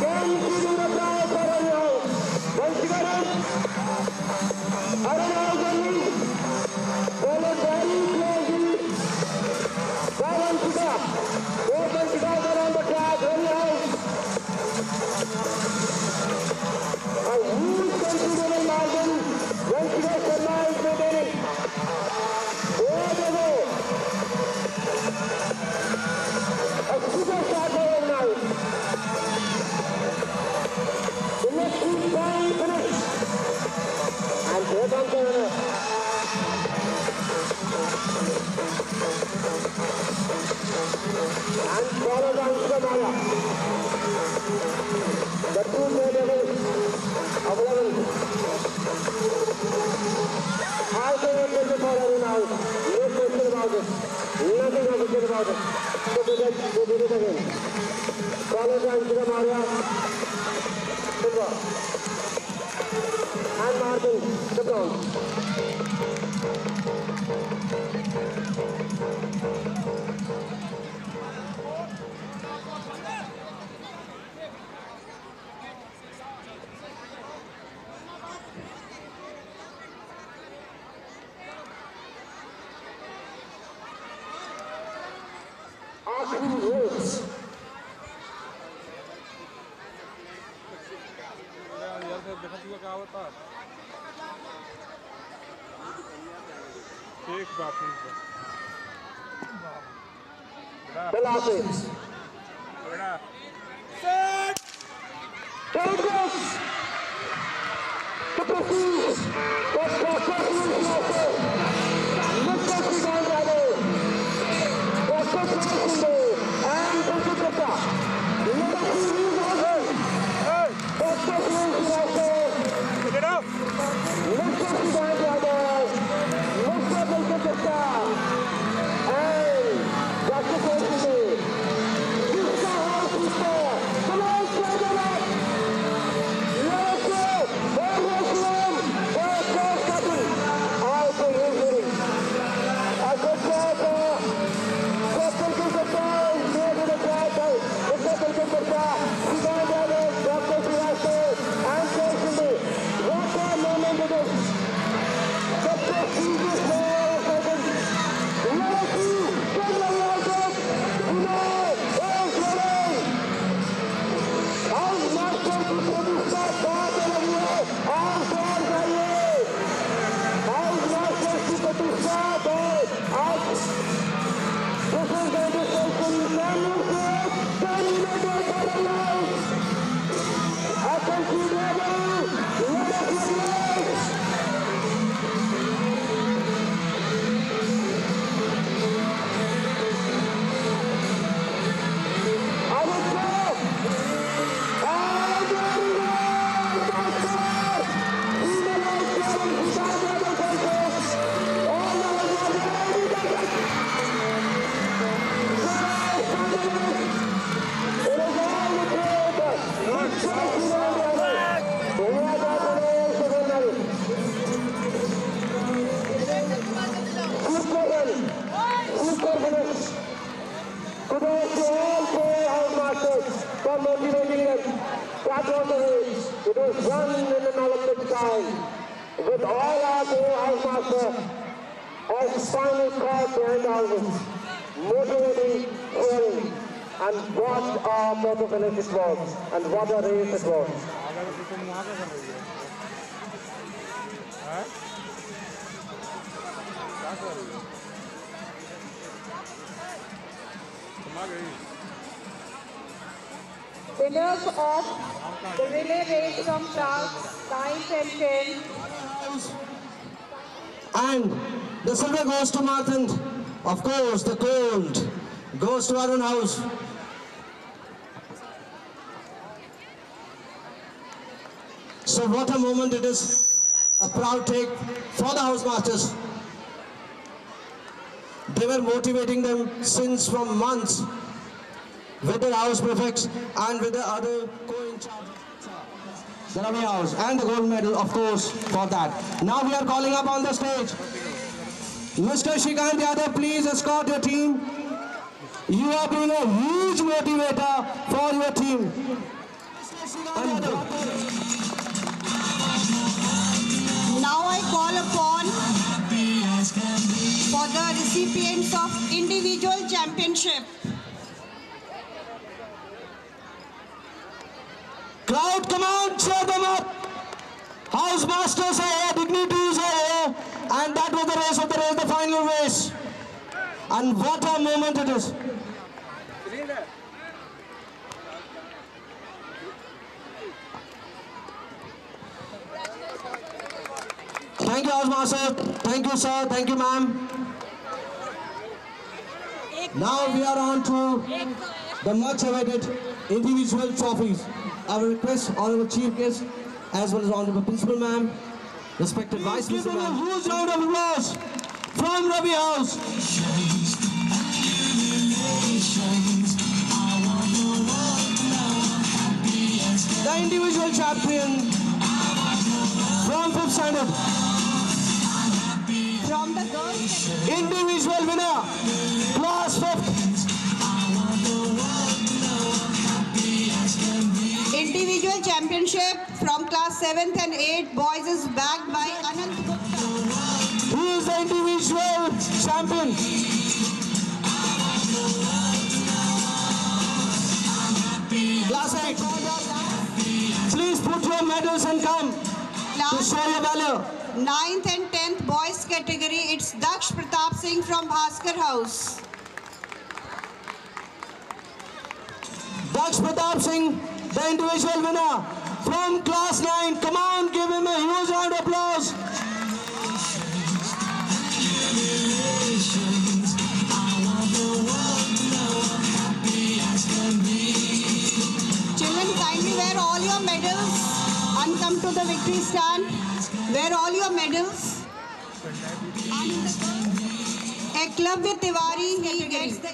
Can she do the prize for Arun House? Vanshika runs. Arun House running. Followed very closely by Vanshika. Both Vanshikas are on the track. Arun House. A huge considerable margin. Vanshika Sharma is maintaining. There they go. A super shot by Arun House. The next two time finish. And here comes the winner. And followed by Anshika Maya. The two main levels of 11. How can you take the ball Arun House? No question about it. Nothing to say about it. So they did it again. Followed by Anshika Maya. Silva. And Martin, the bronze. Ashwin Rose. यार से देखा तू क्या होता एक बात नहीं Velocity. बेटा Set. Congress to proceed with the second semester. Mr. Sigal Rao, Dr. Sunday, and Dr. Gupta. Let us see who's over. Dr. Sunday, get it up. Mr. Sigal Rao, Mr. Dr. Gupta, and Dr. Sunday. Mr. House is there. Come on, stand it up. Let's go! Let's go! Let's go! All for injury. A good job. Second to the ball. Near to the drive. The second to the ball. are motivating them. That was the race. It was run in an Olympic style. With all our house master as final call behind the houses. Motivating, cheering. And what a photo finish it was. And what a race it was. Winners of the relay race from class 9 and 10. And the silver goes to Martin. Of course, the gold goes to Arun House. So what a moment it is. A proud take for the Housemasters. They were motivating them since from months with their house prefects and with the other co-in-charge. The Ravi House and the gold medal, of course, for that. Now we are calling up on the stage. Mr. Shrikant Yadav, please escort your team. You are being a huge motivator for your team. Now I call upon for the recipients of individual championship. Crowd, come on, cheer them up. Housemasters are here, dignitaries are here. And that was the race of the race, the final race. And what a moment it is. Thank you, Housemaster. Thank you, sir. Thank you, ma'am. Now we are on to the much awaited individual trophies. I will request Honorable Chief Guest as well as Honorable Principal Ma'am, respected Vice Principal Ma'am. A huge round of applause from Ravi House. The individual champion from 5th standard. From the girls, Individual winner, class 5th. individual championship from class 7th and 8th boys is backed by Anand Gupta. He is the individual champion. Class 8. Please put your medals and come to show your valor. 9th and 10th boys category, it's Daksh Pratap Singh from Bhaskar House. Daksh Pratap Singh, the individual winner from class 9. Come on, give him a huge round of applause. Children, kindly wear all your medals and come to the victory stand. Wear all your medals. Eklavya Tiwari, he gets the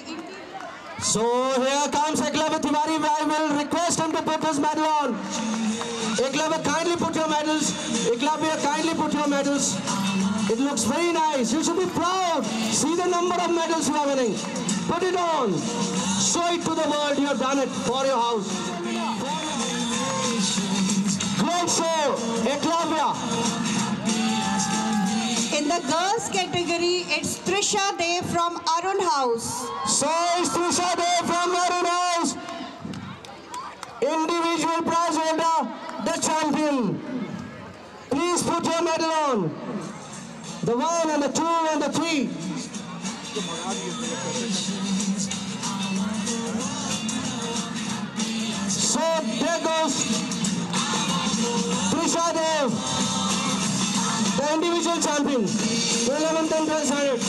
So here comes Eklavya Tiwari. I will request him to put his medal on. Eklavya, kindly put your medals. Eklavya, kindly put your medals. It looks very nice. You should be proud. See the number of medals you are winning. Put it on. Show it to the world. You have done it for your house. Great show, Eklavya. In the girls category, it's Trisha Dev from Arun House. So it's Trisha Dev from Arun House. Individual prize holder, the champion. Please put your medal on. The 1 and the 2 and the 3. So there goes Trisha Dev, the individual champion, 11th and 12th standard.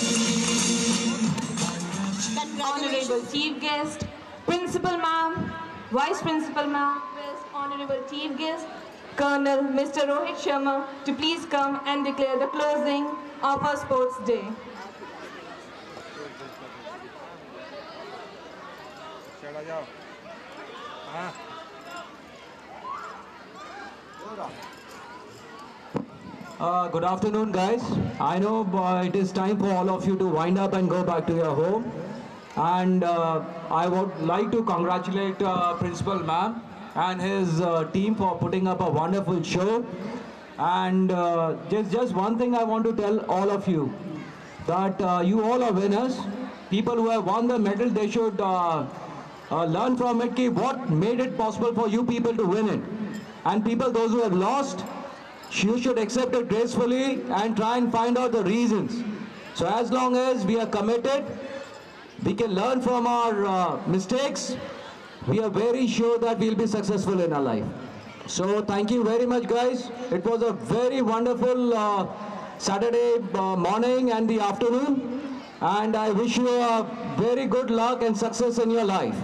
Honorable Chief Guest, Principal Ma'am, Vice Principal Ma'am, Honorable Chief Guest, Colonel Mr. Rohit Sharma to please come and declare the closing of our sports day. Good afternoon, guys. I know it is time for all of you to wind up and go back to your home. And I would like to congratulate Principal Ma'am and his team for putting up a wonderful show. And just one thing I want to tell all of you, that you all are winners. People who have won the medal, they should learn from it what made it possible for you people to win it. And people, those who have lost, you should accept it gracefully and try and find out the reasons. So as long as we are committed, we can learn from our mistakes, we are very sure that we'll be successful in our life. So thank you very much, guys. It was a very wonderful Saturday morning and the afternoon, and I wish you a very good luck and success in your life.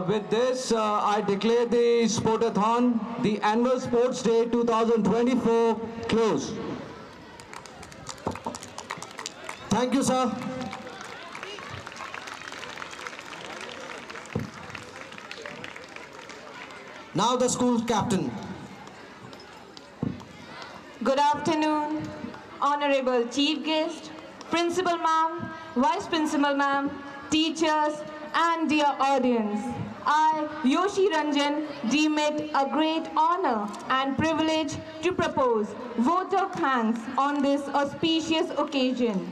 With this, I declare the Sportathon, the Annual Sports Day 2024, closed. Thank you, sir. Now the school captain. Good afternoon, Honorable Chief Guest, Principal Ma'am, Vice Principal Ma'am, teachers, and dear audience. I, Yoshi Ranjan, deem it a great honor and privilege to propose vote of thanks on this auspicious occasion.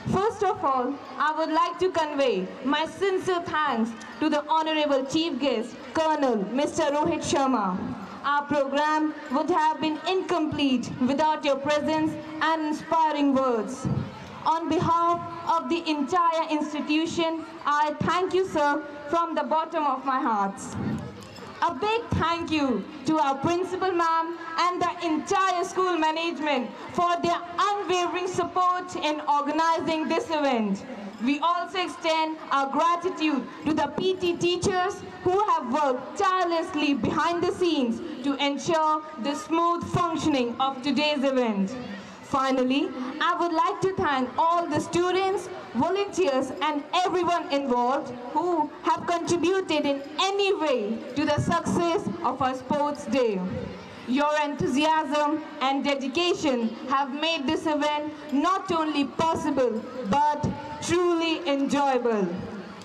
First of all, I would like to convey my sincere thanks to the Honorable Chief Guest, Colonel Mr. Rohit Sharma. Our program would have been incomplete without your presence and inspiring words. On behalf of the entire institution, I thank you, sir, from the bottom of my heart. A big thank you to our principal ma'am and the entire school management for their unwavering support in organizing this event. We also extend our gratitude to the PT teachers who have worked tirelessly behind the scenes to ensure the smooth functioning of today's event. Finally, I would like to thank all the students, volunteers, and everyone involved who have contributed in any way to the success of our sports day. Your enthusiasm and dedication have made this event not only possible, but truly enjoyable.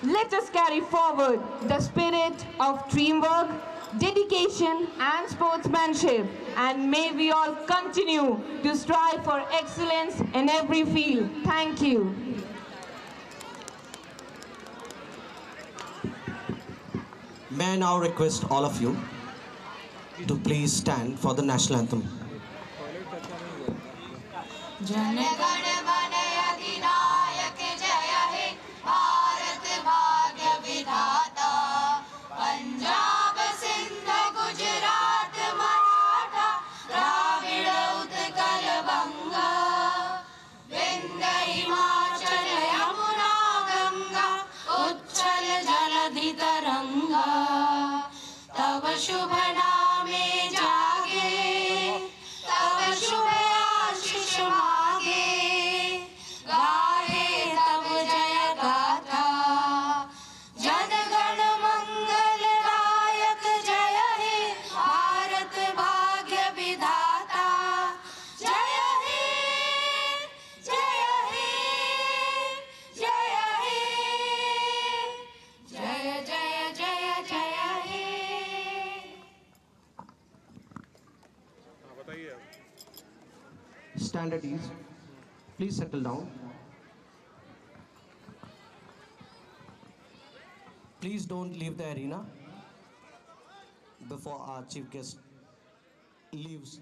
Let us carry forward the spirit of teamwork, dedication, and sportsmanship, and may we all continue to strive for excellence in every field. Thank you. May I now request all of you to please stand for the national anthem. Jana Gana मन अधिनायक जय हे भारत भाग्य विधाता पंजाब सिंध गुजरात मराठा द्राविड़ उत्कल बंगा विंध्य हिमाचल यमुना गंगा उच्छल जलधि तरंगा तव शुभ नामे जागे तव शुभ आशीष मागे गाहे तब जय गाथा जनगण मंगल दायक जय हे भारत भाग्य विधाता जय हे जय हे जय हे जय जय जय जय हे Stand at ease. Please settle down. Please don't leave the arena before our chief guest leaves